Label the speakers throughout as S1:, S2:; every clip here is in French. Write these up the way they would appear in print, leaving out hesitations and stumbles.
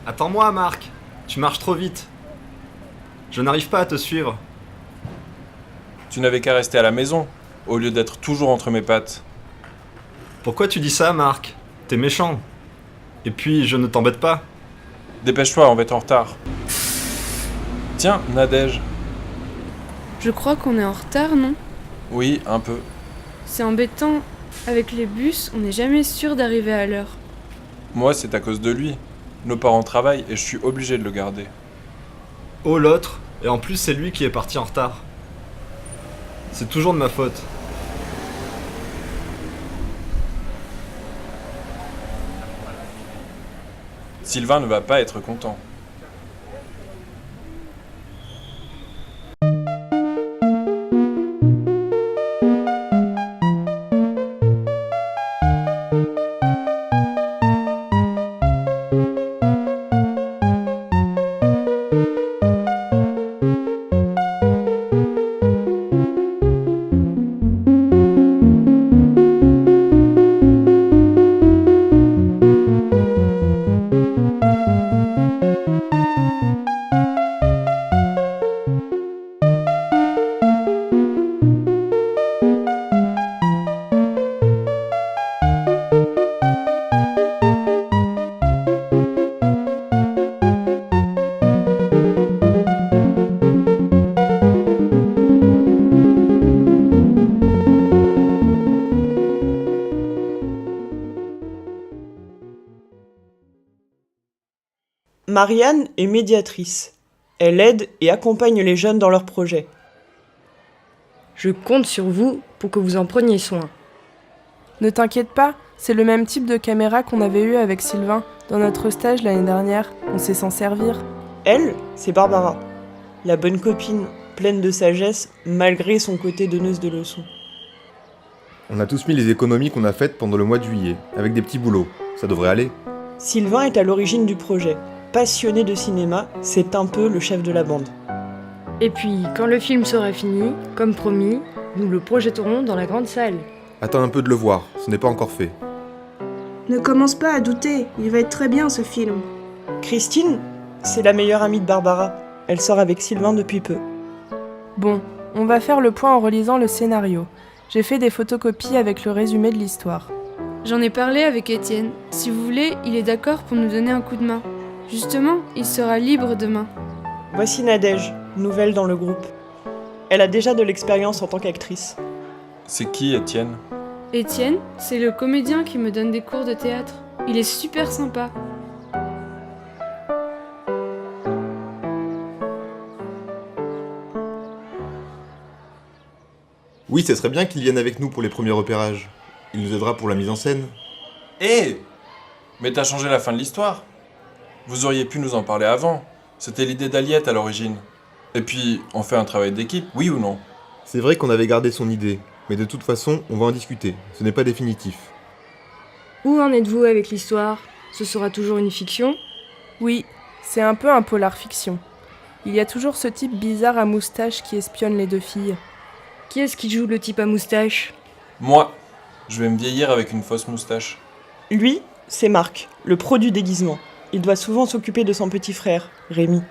S1: Attends-moi, Marc. Tu marches trop vite. Je n'arrive pas à te suivre.
S2: Tu n'avais qu'à rester à la maison, au lieu d'être toujours entre mes pattes.
S1: Pourquoi tu dis ça, Marc? T'es méchant. Et puis, je ne t'embête pas.
S2: Dépêche-toi, on va être en retard. Tiens, Nadège.
S3: Je crois qu'on est en retard, non?
S2: Oui, un peu.
S3: C'est embêtant. Avec les bus, on n'est jamais sûr d'arriver à l'heure.
S2: Moi, c'est à cause de lui. Nos parents travaillent et je suis obligé de le garder.
S1: Oh, l'autre. Et en plus, c'est lui qui est parti en retard. C'est toujours de ma faute.
S2: Sylvain ne va pas être content.
S4: Marianne est médiatrice. Elle aide et accompagne les jeunes dans leurs projets.
S5: Je compte sur vous pour que vous en preniez soin.
S6: Ne t'inquiète pas, c'est le même type de caméra qu'on avait eu avec Sylvain dans notre stage l'année dernière. On sait s'en servir.
S4: Elle, c'est Barbara, la bonne copine, pleine de sagesse malgré son côté donneuse de leçons.
S7: On a tous mis les économies qu'on a faites pendant le mois de juillet, avec des petits boulots. Ça devrait aller.
S4: Sylvain est à l'origine du projet. Passionné de cinéma, c'est un peu le chef de la bande.
S5: Et puis, quand le film sera fini, comme promis, nous le projetterons dans la grande salle.
S7: Attends un peu de le voir, ce n'est pas encore fait.
S8: Ne commence pas à douter, il va être très bien ce film.
S4: Christine, c'est la meilleure amie de Barbara. Elle sort avec Sylvain depuis peu.
S6: Bon, on va faire le point en relisant le scénario. J'ai fait des photocopies avec le résumé de l'histoire.
S3: J'en ai parlé avec Étienne. Si vous voulez, il est d'accord pour nous donner un coup de main. Justement, il sera libre demain.
S4: Voici Nadège, nouvelle dans le groupe. Elle a déjà de l'expérience en tant qu'actrice.
S2: C'est qui, Étienne?
S3: Étienne, c'est le comédien qui me donne des cours de théâtre. Il est super sympa.
S7: Oui, ce serait bien qu'il vienne avec nous pour les premiers repérages. Il nous aidera pour la mise en scène.
S2: Hé! Mais t'as changé la fin de l'histoire. Vous auriez pu nous en parler avant. C'était l'idée d'Aliette à l'origine. Et puis, on fait un travail d'équipe, oui ou non?
S7: C'est vrai qu'on avait gardé son idée, mais de toute façon, on va en discuter. Ce n'est pas définitif.
S5: Où en êtes-vous avec l'histoire? Ce sera toujours une fiction?
S6: Oui, c'est un peu un polar fiction. Il y a toujours ce type bizarre à moustache qui espionne les deux filles.
S5: Qui est-ce qui joue le type à moustache?
S2: Moi, je vais me vieillir avec une fausse moustache.
S4: Lui, c'est Marc, le pro du déguisement. Il doit souvent s'occuper de son petit frère, Rémi.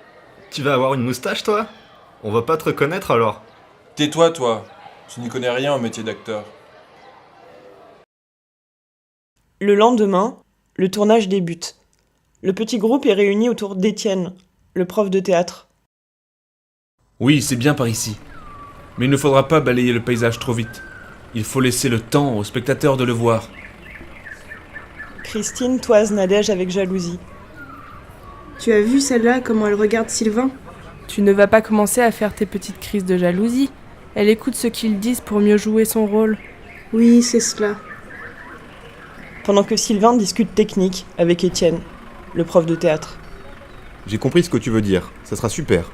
S1: Tu vas avoir une moustache, toi? On va pas te reconnaître alors.
S2: Tais-toi, toi. Tu n'y connais rien au métier d'acteur.
S4: Le lendemain, le tournage débute. Le petit groupe est réuni autour d'Étienne, le prof de théâtre.
S9: Oui, c'est bien par ici. Mais il ne faudra pas balayer le paysage trop vite. Il faut laisser le temps aux spectateurs de le voir.
S4: Christine toise Nadège avec jalousie.
S8: Tu as vu celle-là, comment elle regarde Sylvain?
S6: Tu ne vas pas commencer à faire tes petites crises de jalousie. Elle écoute ce qu'ils disent pour mieux jouer son rôle.
S8: Oui, c'est cela.
S4: Pendant que Sylvain discute technique avec Étienne, le prof de théâtre.
S7: J'ai compris ce que tu veux dire, ça sera super.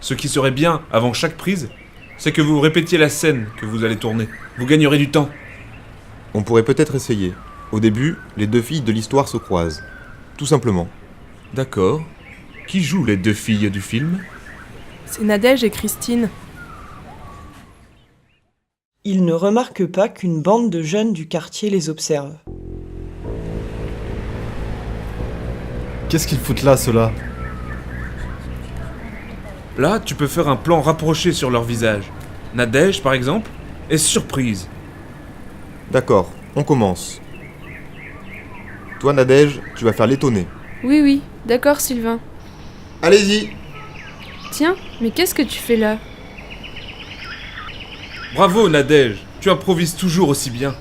S9: Ce qui serait bien, avant chaque prise, c'est que vous répétiez la scène que vous allez tourner. Vous gagnerez du temps.
S7: On pourrait peut-être essayer. Au début, les deux filles de l'histoire se croisent. Tout simplement.
S9: D'accord. Qui joue les deux filles du film?
S6: C'est Nadège et Christine.
S4: Ils ne remarquent pas qu'une bande de jeunes du quartier les observe.
S1: Qu'est-ce qu'ils foutent là, ceux-là?
S9: Là, tu peux faire un plan rapproché sur leur visage. Nadège, par exemple, est surprise.
S7: D'accord, on commence. Toi, Nadège, tu vas faire l'étonné.
S3: Oui, oui, d'accord, Sylvain.
S7: Allez-y!
S3: Tiens, mais qu'est-ce que tu fais là?
S9: Bravo, Nadège, tu improvises toujours aussi bien.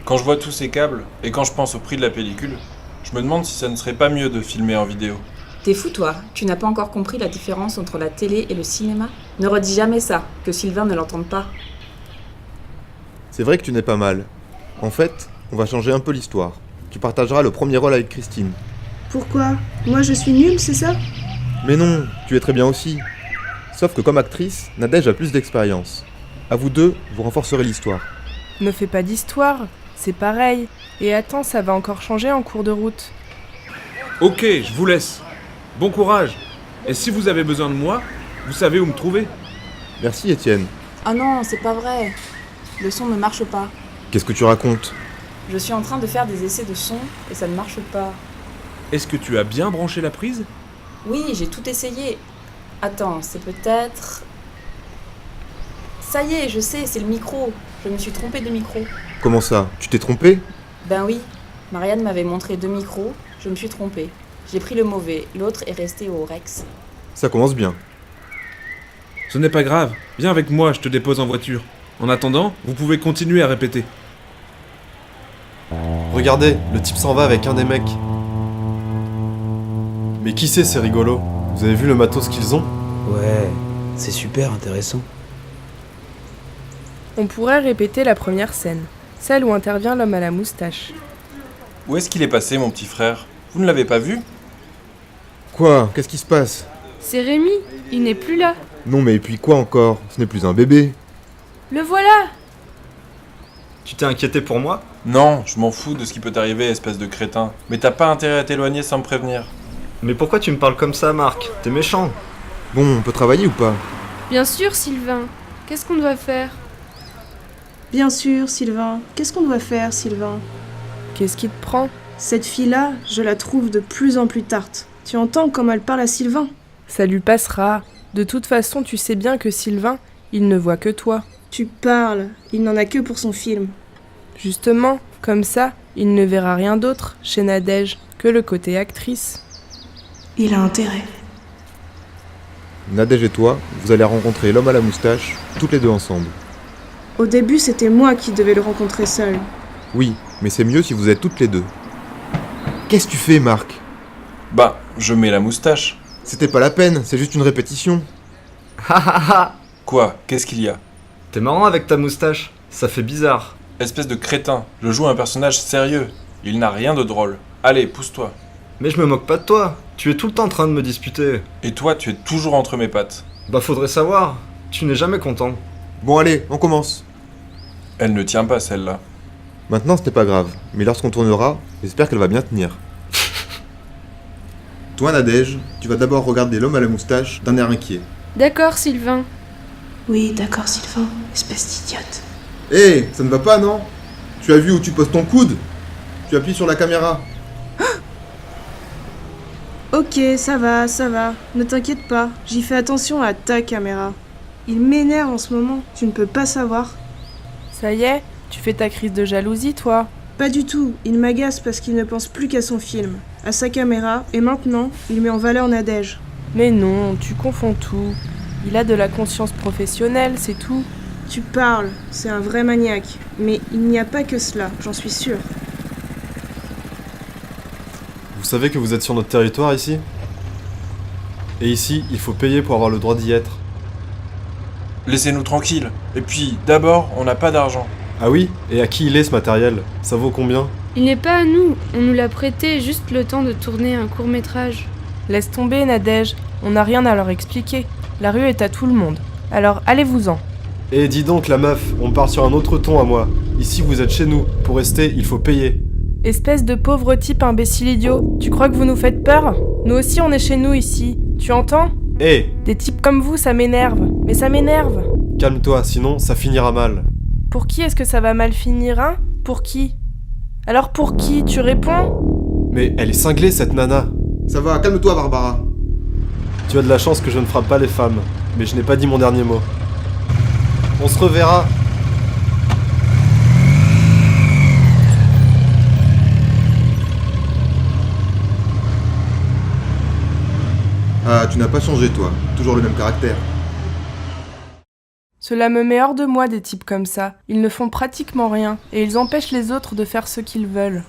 S2: Quand je vois tous ces câbles, et quand je pense au prix de la pellicule, je me demande si ça ne serait pas mieux de filmer en vidéo.
S10: T'es fou, toi? Tu n'as pas encore compris la différence entre la télé et le cinéma? Ne redis jamais ça, que Sylvain ne l'entende pas.
S7: C'est vrai que tu n'es pas mal. En fait, on va changer un peu l'histoire. Tu partageras le premier rôle avec Christine.
S8: Pourquoi? Moi je suis nulle, c'est ça?
S7: Mais non, tu es très bien aussi. Sauf que comme actrice, Nadège a plus d'expérience. À vous deux, vous renforcerez l'histoire.
S6: Ne fais pas d'histoire, c'est pareil. Et attends, ça va encore changer en cours de route.
S9: Ok, je vous laisse. Bon courage. Et si vous avez besoin de moi, vous savez où me trouver.
S7: Merci Étienne.
S10: Ah non, c'est pas vrai. Le son ne marche pas.
S7: Qu'est-ce que tu racontes?
S10: Je suis en train de faire des essais de son et ça ne marche pas.
S9: Est-ce que tu as bien branché la prise?
S10: Oui, j'ai tout essayé. Attends, c'est peut-être... Ça y est, je sais, c'est le micro. Je me suis trompée de micro.
S7: Comment ça? Tu t'es trompé?
S10: Ben oui, Marianne m'avait montré 2 micros, je me suis trompée. J'ai pris le mauvais, l'autre est resté au Rex.
S7: Ça commence bien.
S9: Ce n'est pas grave. Viens avec moi, je te dépose en voiture. En attendant, vous pouvez continuer à répéter.
S1: Regardez, le type s'en va avec un des mecs. Mais qui c'est, ces rigolos? Vous avez vu le matos qu'ils ont?
S11: Ouais, c'est super intéressant.
S6: On pourrait répéter la première scène, celle où intervient l'homme à la moustache.
S2: Où est-ce qu'il est passé, mon petit frère? Vous ne l'avez pas vu?
S7: Quoi? Qu'est-ce qui se passe?
S3: C'est Rémi, il n'est plus là.
S7: Non mais et puis quoi encore? Ce n'est plus un bébé.
S3: Le voilà!
S1: Tu t'es inquiété pour moi?
S2: Non, je m'en fous de ce qui peut t'arriver, espèce de crétin. Mais t'as pas intérêt à t'éloigner sans me prévenir.
S1: Mais pourquoi tu me parles comme ça, Marc? T'es méchant.
S7: Bon, on peut travailler ou pas?
S3: Bien sûr, Sylvain. Qu'est-ce qu'on doit faire?
S8: Bien sûr, Sylvain. Qu'est-ce qu'on doit faire, Sylvain?
S6: Qu'est-ce qui te prend?
S8: Cette fille-là, je la trouve de plus en plus tarte. Tu entends comment elle parle à Sylvain?
S6: Ça lui passera. De toute façon, tu sais bien que Sylvain, il ne voit que toi.
S8: Tu parles, il n'en a que pour son film.
S6: Justement, comme ça, il ne verra rien d'autre chez Nadège que le côté actrice.
S8: Il a intérêt.
S7: Nadège et toi, vous allez rencontrer l'homme à la moustache, toutes les deux ensemble.
S8: Au début, c'était moi qui devais le rencontrer seul.
S7: Oui, mais c'est mieux si vous êtes toutes les deux. Qu'est-ce que tu fais, Marc?
S2: Bah, je mets la moustache.
S7: C'était pas la peine, c'est juste une répétition.
S1: Ha ha ha!
S2: Quoi? Qu'est-ce qu'il y a?
S1: T'es marrant avec ta moustache. Ça fait bizarre.
S2: Espèce de crétin, je joue un personnage sérieux. Il n'a rien de drôle. Allez, pousse-toi.
S1: Mais je me moque pas de toi. Tu es tout le temps en train de me disputer.
S2: Et toi, tu es toujours entre mes pattes.
S1: Bah faudrait savoir. Tu n'es jamais content.
S7: Bon allez, on commence.
S2: Elle ne tient pas, celle-là.
S7: Maintenant, ce n'est pas grave, mais lorsqu'on tournera, j'espère qu'elle va bien tenir. Toi, Nadège, tu vas d'abord regarder l'homme à la moustache d'un air inquiet.
S3: D'accord, Sylvain.
S8: Oui, d'accord, Sylvain. Espèce d'idiote.
S7: Hé, ça ne va pas, non? Tu as vu où tu poses ton coude? Tu appuies sur la caméra.
S8: Ok, ça va, ça va. Ne t'inquiète pas, j'y fais attention à ta caméra. Il m'énerve en ce moment, tu ne peux pas savoir.
S6: Ça y est, tu fais ta crise de jalousie, toi?
S8: Pas du tout, il m'agace parce qu'il ne pense plus qu'à son film, à sa caméra, et maintenant, il met en valeur Nadège.
S6: Mais non, tu confonds tout. Il a de la conscience professionnelle, c'est tout.
S8: Tu parles, c'est un vrai maniaque. Mais il n'y a pas que cela, j'en suis sûre.
S1: Vous savez que vous êtes sur notre territoire ici? Et ici, il faut payer pour avoir le droit d'y être.
S2: Laissez-nous tranquilles. Et puis, d'abord, on n'a pas d'argent.
S1: Ah oui? Et à qui il est ce matériel? Ça vaut combien?
S3: Il n'est pas à nous. On nous l'a prêté juste le temps de tourner un court-métrage.
S6: Laisse tomber, Nadège. On n'a rien à leur expliquer. La rue est à tout le monde. Alors allez-vous-en.
S1: Eh dis donc la meuf, on part sur un autre ton à moi. Ici vous êtes chez nous. Pour rester, il faut payer.
S6: Espèce de pauvre type imbécile idiot. Tu crois que vous nous faites peur? Nous aussi on est chez nous ici. Tu entends?
S1: Eh!
S6: Des types comme vous, ça m'énerve. Mais ça m'énerve.
S1: Calme-toi, sinon ça finira mal.
S6: Pour qui est-ce que ça va mal finir, hein? Pour qui? Alors pour qui? Tu réponds?
S12: Mais elle est cinglée, cette nana.
S7: Ça va, calme-toi, Barbara.
S12: Tu as de la chance que je ne frappe pas les femmes, mais je n'ai pas dit mon dernier mot. On se reverra.
S7: Ah, tu n'as pas changé, toi. Toujours le même caractère.
S6: Cela me met hors de moi des types comme ça. Ils ne font pratiquement rien, et ils empêchent les autres de faire ce qu'ils veulent.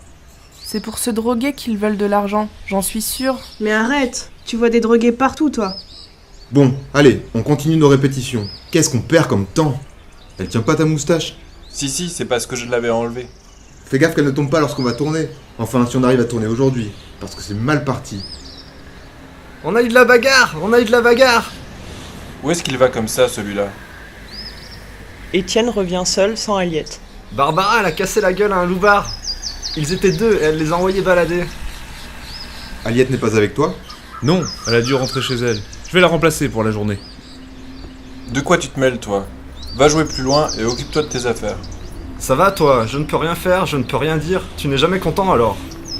S6: C'est pour se droguer qu'ils veulent de l'argent, j'en suis sûre.
S8: Mais arrête, tu vois des drogués partout, toi.
S7: Bon, allez, on continue nos répétitions. Qu'est-ce qu'on perd comme temps? Elle tient pas ta moustache?
S2: Si, c'est parce que je l'avais enlevée.
S7: Fais gaffe qu'elle ne tombe pas lorsqu'on va tourner. Enfin, si on arrive à tourner aujourd'hui, parce que c'est mal parti.
S1: On a eu de la bagarre! On a eu de la bagarre!
S2: Où est-ce qu'il va comme ça, celui-là?
S4: Étienne revient seul, sans Aliette.
S1: Barbara, elle a cassé la gueule à un loupard. Ils étaient deux et elle les a envoyés balader.
S7: Aliette n'est pas avec toi?
S9: Non, elle a dû rentrer chez elle. Je vais la remplacer pour la journée.
S2: De quoi tu te mêles, toi? Va jouer plus loin et occupe-toi de tes affaires.
S1: Ça va, toi? Je ne peux rien faire, je ne peux rien dire. Tu n'es jamais content, alors?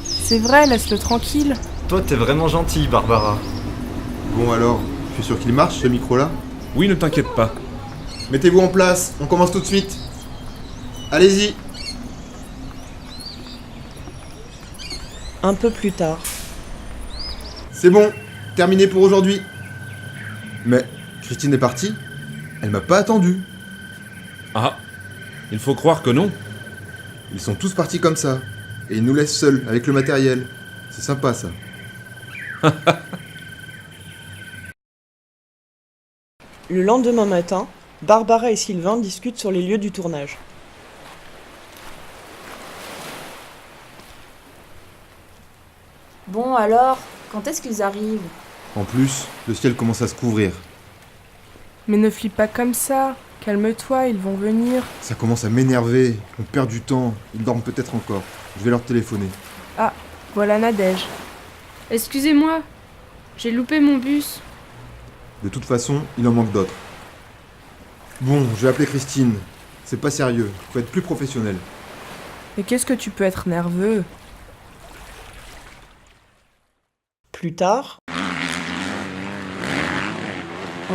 S6: C'est vrai, laisse-le tranquille.
S1: Toi, t'es vraiment gentille, Barbara.
S7: Bon alors, tu es sûr qu'il marche, ce micro-là?
S9: Oui, ne t'inquiète pas.
S7: Mettez-vous en place, on commence tout de suite. Allez-y.
S4: Un peu plus tard.
S7: C'est bon, terminé pour aujourd'hui. Mais Christine est partie? Elle m'a pas attendu.
S9: Ah, il faut croire que non.
S7: Ils sont tous partis comme ça. Et ils nous laissent seuls, avec le matériel. C'est sympa, ça.
S4: Le lendemain matin, Barbara et Sylvain discutent sur les lieux du tournage.
S10: Bon alors, quand est-ce qu'ils arrivent?
S7: En plus, le ciel commence à se couvrir.
S6: Mais ne flippe pas comme ça. Calme-toi, ils vont venir.
S7: Ça commence à m'énerver. On perd du temps. Ils dorment peut-être encore. Je vais leur téléphoner.
S6: Ah, voilà Nadège.
S3: Excusez-moi, j'ai loupé mon bus.
S7: De toute façon, il en manque d'autres. Bon, je vais appeler Christine. C'est pas sérieux. Faut être plus professionnel.
S6: Mais qu'est-ce que tu peux être nerveux?
S4: Plus tard,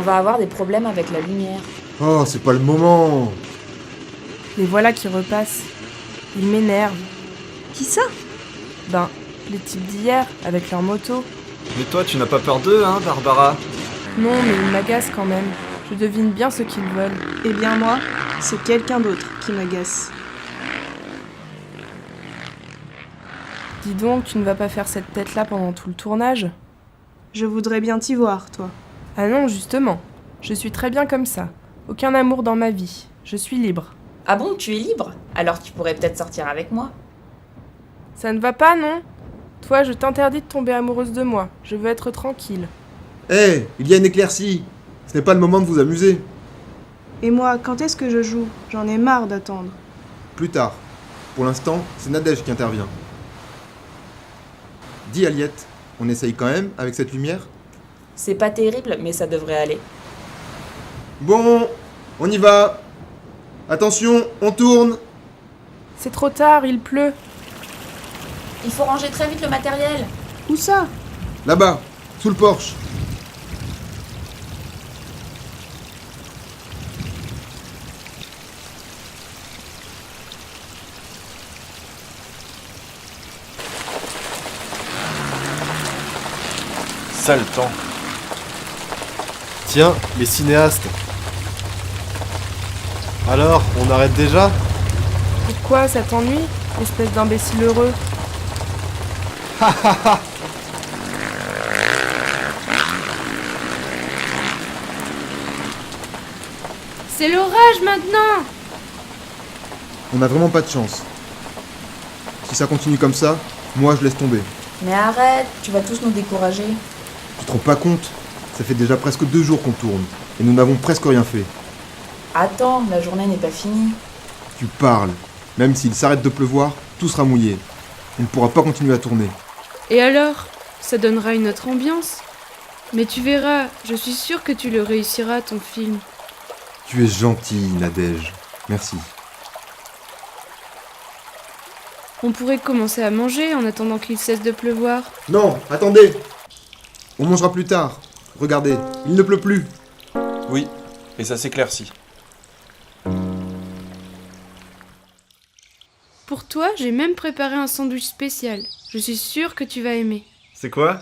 S10: On va avoir des problèmes avec la lumière.
S7: Oh, c'est pas le moment.
S6: Les voilà qui repassent. Ils m'énervent.
S8: Qui ça?
S6: Ben, les types d'hier, avec leur moto.
S1: Mais toi, tu n'as pas peur d'eux, hein, Barbara?
S6: Non, mais ils m'agacent quand même. Je devine bien ce qu'ils veulent.
S8: Eh bien moi, c'est quelqu'un d'autre qui m'agace.
S6: Dis donc, tu ne vas pas faire cette tête-là pendant tout le tournage?
S8: Je voudrais bien t'y voir, toi.
S6: Ah non, justement. Je suis très bien comme ça. Aucun amour dans ma vie. Je suis libre.
S10: Ah bon, tu es libre? Alors tu pourrais peut-être sortir avec moi.
S6: Ça ne va pas, non? Toi, je t'interdis de tomber amoureuse de moi. Je veux être tranquille.
S7: Hé, il y a une éclaircie. Ce n'est pas le moment de vous amuser.
S8: Et moi, quand est-ce que je joue? J'en ai marre d'attendre.
S7: Plus tard. Pour l'instant, c'est Nadège qui intervient. Dis Aliette, on essaye quand même avec cette lumière?
S10: C'est pas terrible, mais ça devrait aller.
S7: Bon, on y va. Attention, on tourne.
S6: C'est trop tard, il pleut.
S10: Il faut ranger très vite le matériel.
S8: Où ça?
S7: Là-bas, sous le porche.
S2: Sale temps.
S12: Tiens, les cinéastes. Alors, on arrête déjà?
S6: Pourquoi, ça t'ennuie, espèce d'imbécile heureux?
S3: C'est l'orage maintenant!
S7: On n'a vraiment pas de chance. Si ça continue comme ça, moi je laisse tomber.
S10: Mais arrête, tu vas tous nous décourager.
S7: Tu te rends pas compte? Ça fait déjà presque 2 jours qu'on tourne, et nous n'avons presque rien fait.
S10: Attends, la journée n'est pas finie.
S7: Tu parles. Même s'il s'arrête de pleuvoir, tout sera mouillé. On ne pourra pas continuer à tourner.
S3: Et alors? Ça donnera une autre ambiance. Mais tu verras, je suis sûre que tu le réussiras, ton film.
S7: Tu es gentille, Nadège. Merci.
S3: On pourrait commencer à manger en attendant qu'il cesse de pleuvoir.
S7: Non, attendez. On mangera plus tard. Regardez, il ne pleut plus.
S2: Oui, et ça s'éclaircit.
S3: Pour toi, j'ai même préparé un sandwich spécial. Je suis sûre que tu vas aimer.
S1: C'est quoi?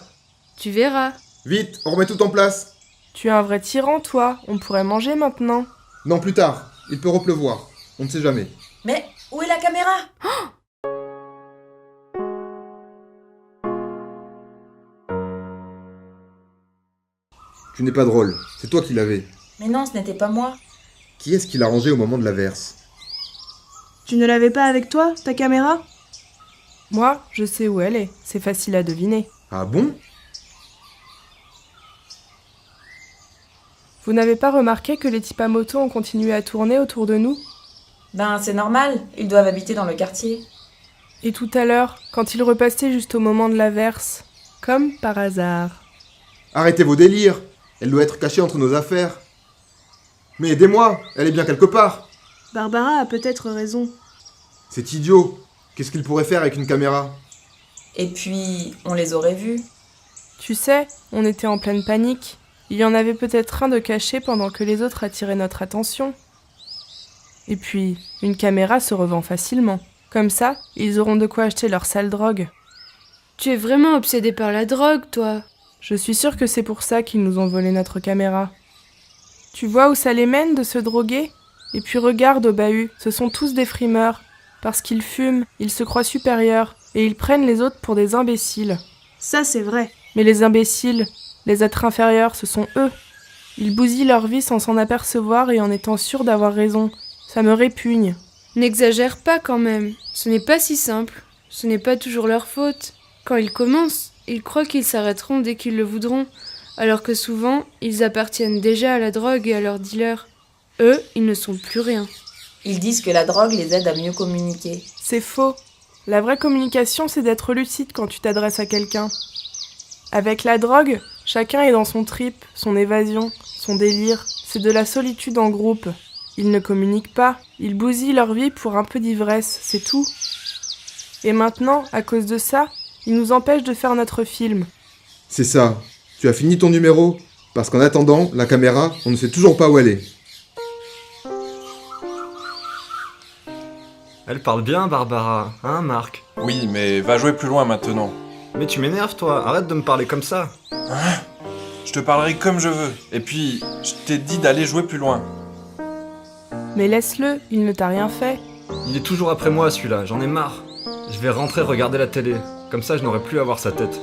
S3: Tu verras.
S7: Vite, on remet tout en place.
S6: Tu es un vrai tyran, toi. On pourrait manger maintenant.
S7: Non, plus tard. Il peut repleuvoir. On ne sait jamais.
S10: Mais où est la caméra?
S7: Tu n'es pas drôle. C'est toi qui l'avais.
S10: Mais non, ce n'était pas moi.
S7: Qui est-ce qui l'a rangé au moment de l'averse?
S8: Tu ne l'avais pas avec toi, ta caméra?
S6: Moi, je sais où elle est. C'est facile à deviner.
S7: Ah bon?
S6: Vous n'avez pas remarqué que les types à moto ont continué à tourner autour de nous?
S10: Ben, c'est normal. Ils doivent habiter dans le quartier.
S6: Et tout à l'heure, quand ils repassaient juste au moment de l'averse, comme par hasard.
S7: Arrêtez vos délires. Elle doit être cachée entre nos affaires. Mais aidez-moi, elle est bien quelque part.
S8: Barbara a peut-être raison.
S7: C'est idiot. Qu'est-ce qu'il pourrait faire avec une caméra?
S10: Et puis, on les aurait vus.
S6: Tu sais, on était en pleine panique. Il y en avait peut-être un de caché pendant que les autres attiraient notre attention. Et puis, une caméra se revend facilement. Comme ça, ils auront de quoi acheter leur sale drogue.
S3: Tu es vraiment obsédé par la drogue, toi.
S6: Je suis sûre que c'est pour ça qu'ils nous ont volé notre caméra. Tu vois où ça les mène de se droguer? Et puis regarde au bahut, ce sont tous des frimeurs. Parce qu'ils fument, ils se croient supérieurs, et ils prennent les autres pour des imbéciles.
S8: Ça, c'est vrai.
S6: Mais les imbéciles, les êtres inférieurs, ce sont eux. Ils bousillent leur vie sans s'en apercevoir et en étant sûrs d'avoir raison. Ça me répugne.
S3: N'exagère pas quand même. Ce n'est pas si simple. Ce n'est pas toujours leur faute. Quand ils commencent, ils croient qu'ils s'arrêteront dès qu'ils le voudront, alors que souvent, ils appartiennent déjà à la drogue et à leurs dealers. Eux, ils ne sont plus rien.
S10: Ils disent que la drogue les aide à mieux communiquer.
S6: C'est faux. La vraie communication, c'est d'être lucide quand tu t'adresses à quelqu'un. Avec la drogue, chacun est dans son trip, son évasion, son délire. C'est de la solitude en groupe. Ils ne communiquent pas, ils bousillent leur vie pour un peu d'ivresse, c'est tout. Et maintenant, à cause de ça, ils nous empêchent de faire notre film.
S7: C'est ça. Tu as fini ton numéro? Parce qu'en attendant, la caméra, on ne sait toujours pas où elle est.
S1: Elle parle bien, Barbara, hein, Marc?
S2: Oui, mais va jouer plus loin maintenant.
S1: Mais tu m'énerves, toi, arrête de me parler comme ça.
S2: Je te parlerai comme je veux. Et puis, je t'ai dit d'aller jouer plus loin.
S6: Mais laisse-le, il ne t'a rien fait.
S1: Il est toujours après moi, celui-là, j'en ai marre. Je vais rentrer regarder la télé, comme ça je n'aurai plus à voir sa tête.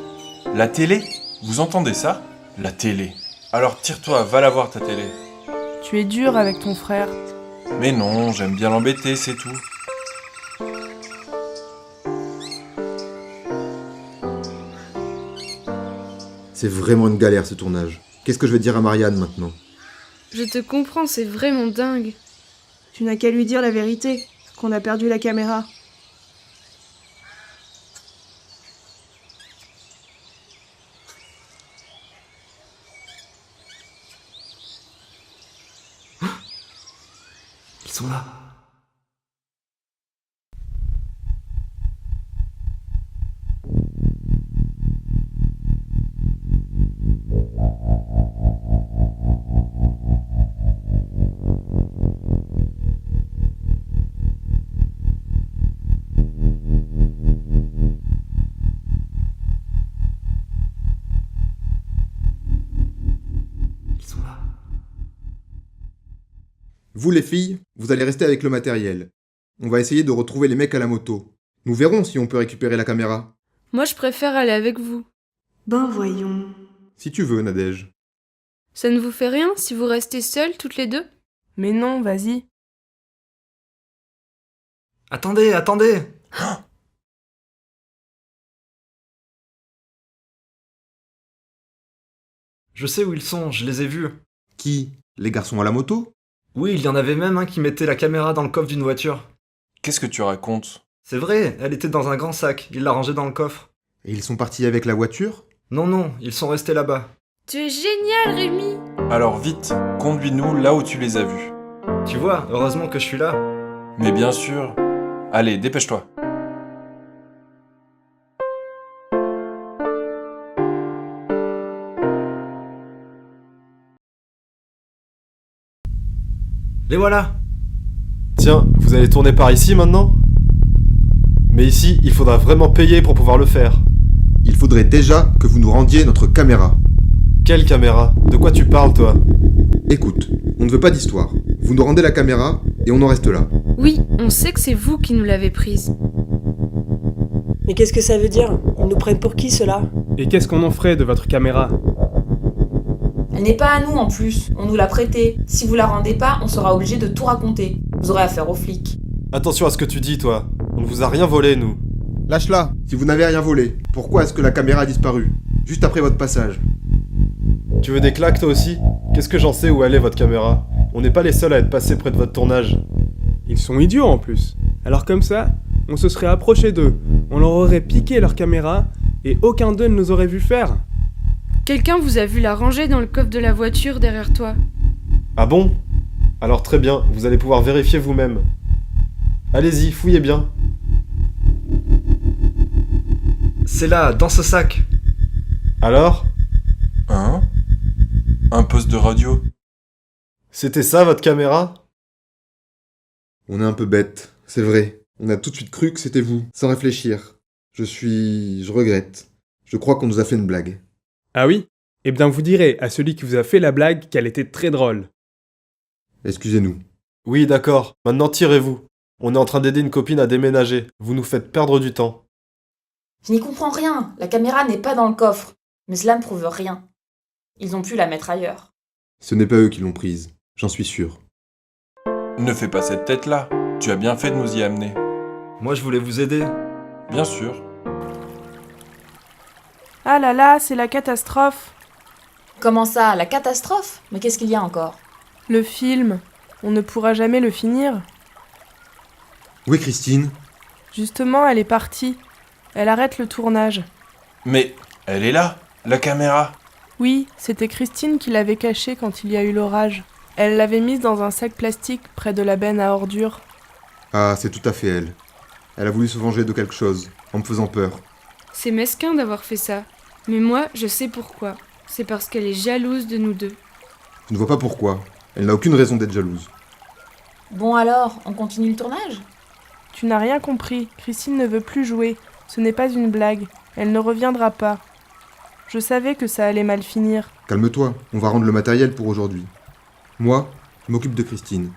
S2: La télé? Vous entendez ça? La télé. Alors tire-toi, va la voir ta télé.
S6: Tu es dur avec ton frère.
S2: Mais non, j'aime bien l'embêter, c'est tout.
S7: C'est vraiment une galère ce tournage. Qu'est-ce que je vais dire à Marianne maintenant?
S3: Je te comprends, c'est vraiment dingue.
S8: Tu n'as qu'à lui dire la vérité, qu'on a perdu la caméra.
S1: Ils sont là.
S7: Vous les filles, vous allez rester avec le matériel. On va essayer de retrouver les mecs à la moto. Nous verrons si on peut récupérer la caméra.
S3: Moi, je préfère aller avec vous.
S8: Ben voyons.
S7: Si tu veux, Nadège.
S3: Ça ne vous fait rien si vous restez seules toutes les deux?
S6: Mais non, vas-y.
S1: Attendez, attendez! Je sais où ils sont, je les ai vus.
S7: Qui? Les garçons à la moto?
S1: Oui, il y en avait même un qui mettait la caméra dans le coffre d'une voiture.
S2: Qu'est-ce que tu racontes?
S1: C'est vrai, elle était dans un grand sac, il l'a rangée dans le coffre.
S7: Et ils sont partis avec la voiture?
S1: Non, non, ils sont restés là-bas.
S3: Tu es génial, Rémi!
S2: Alors vite, conduis-nous là où tu les as vus.
S1: Tu vois, heureusement que je suis là.
S2: Mais bien sûr. Allez, dépêche-toi.
S1: Les voilà!
S12: Tiens, vous allez tourner par ici maintenant? Mais ici, il faudra vraiment payer pour pouvoir le faire.
S7: Il faudrait déjà que vous nous rendiez notre caméra.
S12: Quelle caméra? De quoi tu parles, toi?
S7: Écoute, on ne veut pas d'histoire. Vous nous rendez la caméra et on en reste là.
S3: Oui, on sait que c'est vous qui nous l'avez prise.
S4: Mais qu'est-ce que ça veut dire? Ils nous prennent pour qui, ceux-là?
S13: Et qu'est-ce qu'on en ferait de votre caméra?
S10: Elle n'est pas à nous en plus, on nous l'a prêtée. Si vous la rendez pas, on sera obligé de tout raconter. Vous aurez affaire aux flics.
S12: Attention à ce que tu dis, toi. On ne vous a rien volé, nous.
S7: Lâche-la. Si vous n'avez rien volé, pourquoi est-ce que la caméra a disparu? Juste après votre passage.
S12: Tu veux des claques, toi aussi? Qu'est-ce que j'en sais où elle est, votre caméra? On n'est pas les seuls à être passés près de votre tournage.
S13: Ils sont idiots en plus. Alors comme ça, on se serait approché d'eux, on leur aurait piqué leur caméra et aucun d'eux ne nous aurait vu faire.
S3: Quelqu'un vous a vu la ranger dans le coffre de la voiture derrière toi.
S12: Ah bon? Alors très bien, vous allez pouvoir vérifier vous-même. Allez-y, fouillez bien.
S1: C'est là, dans ce sac.
S12: Alors?
S2: Hein? Un poste de radio?
S12: C'était ça, votre caméra?
S7: On est un peu bête, c'est vrai. On a tout de suite cru que c'était vous, sans réfléchir. Je regrette. Je crois qu'on nous a fait une blague.
S13: Ah oui? Eh bien vous direz à celui qui vous a fait la blague qu'elle était très drôle.
S7: Excusez-nous.
S12: Oui, d'accord. Maintenant tirez-vous. On est en train d'aider une copine à déménager. Vous nous faites perdre du temps.
S10: Je n'y comprends rien, la caméra n'est pas dans le coffre. Mais cela ne prouve rien. Ils ont pu la mettre ailleurs.
S7: Ce n'est pas eux qui l'ont prise, j'en suis sûr.
S2: Ne fais pas cette tête-là. Tu as bien fait de nous y amener.
S1: Moi, je voulais vous aider.
S2: Bien sûr.
S6: Ah là là, c'est la catastrophe.
S10: Comment ça, la catastrophe? Mais qu'est-ce qu'il y a encore?
S6: Le film, on ne pourra jamais le finir.
S7: Où est Christine?
S6: Justement, elle est partie. Elle arrête le tournage.
S2: Mais elle est là, la caméra.
S6: Oui, c'était Christine qui l'avait cachée quand il y a eu l'orage. Elle l'avait mise dans un sac plastique près de la benne à ordures.
S7: Ah, c'est tout à fait elle. Elle a voulu se venger de quelque chose, en me faisant peur.
S3: C'est mesquin d'avoir fait ça. Mais moi, je sais pourquoi. C'est parce qu'elle est jalouse de nous deux.
S7: Je ne vois pas pourquoi. Elle n'a aucune raison d'être jalouse.
S10: Bon alors, on continue le tournage?
S6: Tu n'as rien compris. Christine ne veut plus jouer. Ce n'est pas une blague. Elle ne reviendra pas. Je savais que ça allait mal finir.
S7: Calme-toi, on va rendre le matériel pour aujourd'hui. Moi, je m'occupe de Christine.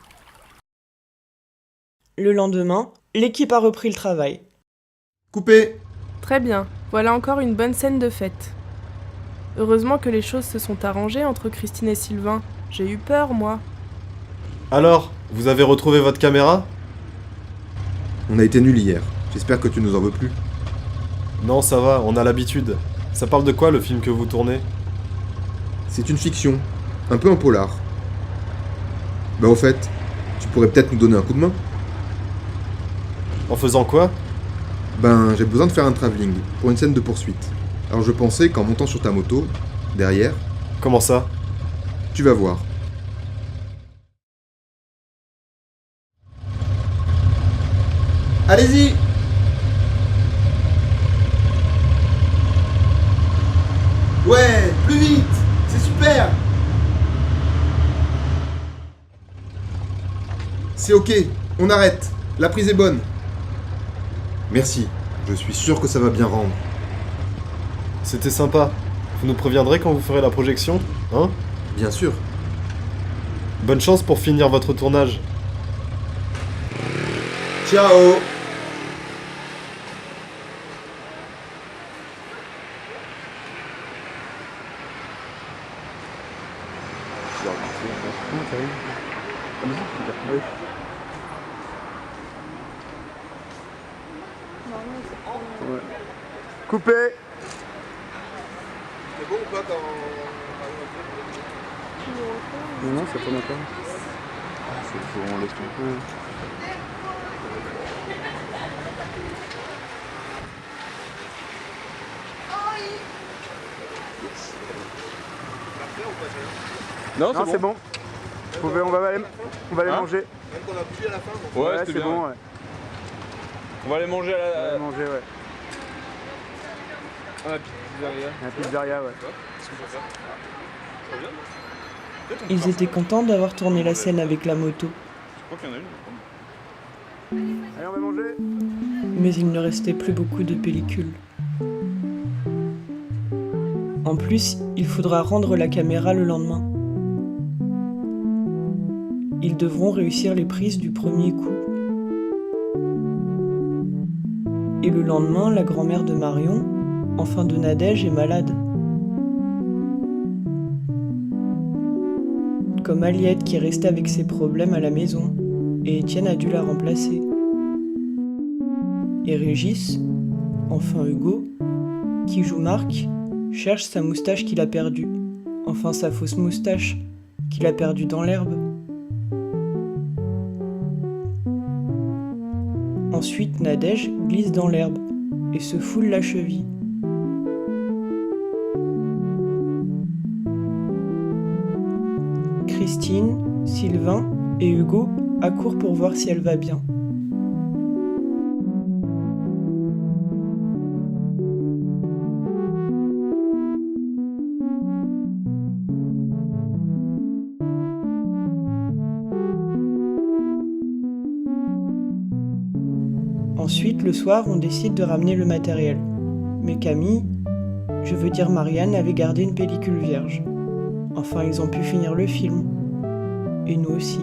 S4: Le lendemain, l'équipe a repris le travail.
S7: Coupé!
S6: Très bien. Voilà encore une bonne scène de fête. Heureusement que les choses se sont arrangées entre Christine et Sylvain. J'ai eu peur, moi.
S12: Alors, vous avez retrouvé votre caméra?
S7: On a été nuls hier. J'espère que tu nous en veux plus.
S12: Non, ça va, on a l'habitude. Ça parle de quoi, le film que vous tournez?
S7: C'est une fiction. Un peu un polar. Bah au fait, tu pourrais peut-être nous donner un coup de main?
S12: En faisant quoi?
S7: Ben, j'ai besoin de faire un travelling pour une scène de poursuite. Alors je pensais qu'en montant sur ta moto, derrière...
S12: Comment ça?
S7: Tu vas voir. Allez-y! Ouais, plus vite! C'est super! C'est ok, on arrête. La prise est bonne. Merci, je suis sûr que ça va bien rendre.
S12: C'était sympa. Vous nous préviendrez quand vous ferez la projection, hein?
S7: Bien sûr.
S12: Bonne chance pour finir votre tournage.
S7: Ciao!
S14: Coupé.
S7: C'est bon ou pas quand...
S14: Non, ça tourne encore. Ah, faut qu'on laisse un peu. Non, c'est bon. On va aller manger.
S2: Même qu'on a bu à la fin.
S14: Ouais, c'est bon. Ouais.
S2: On va aller manger à la...
S14: On va aller manger, ouais.
S2: À la pizzeria.
S14: La pizzeria, ouais.
S2: Qu'est-ce qu'on peut faire? Ça va bien?
S4: Ils étaient contents d'avoir tourné la scène avec la moto.
S14: Allez, on va manger.
S4: Mais il ne restait plus beaucoup de pellicules. En plus, il faudra rendre la caméra le lendemain. Ils devront réussir les prises du premier coup. Et le lendemain, la grand-mère de Marion, enfin de Nadège, est malade. Comme Aliette qui est restée avec ses problèmes à la maison, et Étienne a dû la remplacer. Et Régis, enfin Hugo, qui joue Marc, cherche sa moustache qu'il a perdue, enfin sa fausse moustache qu'il a perdue dans l'herbe. Ensuite, Nadège glisse dans l'herbe et se foule la cheville. Christine, Sylvain et Hugo accourent pour voir si elle va bien. Ensuite, le soir, on décide de ramener le matériel. Mais Camille, je veux dire Marianne, avait gardé une pellicule vierge. Enfin, ils ont pu finir le film. Et nous aussi.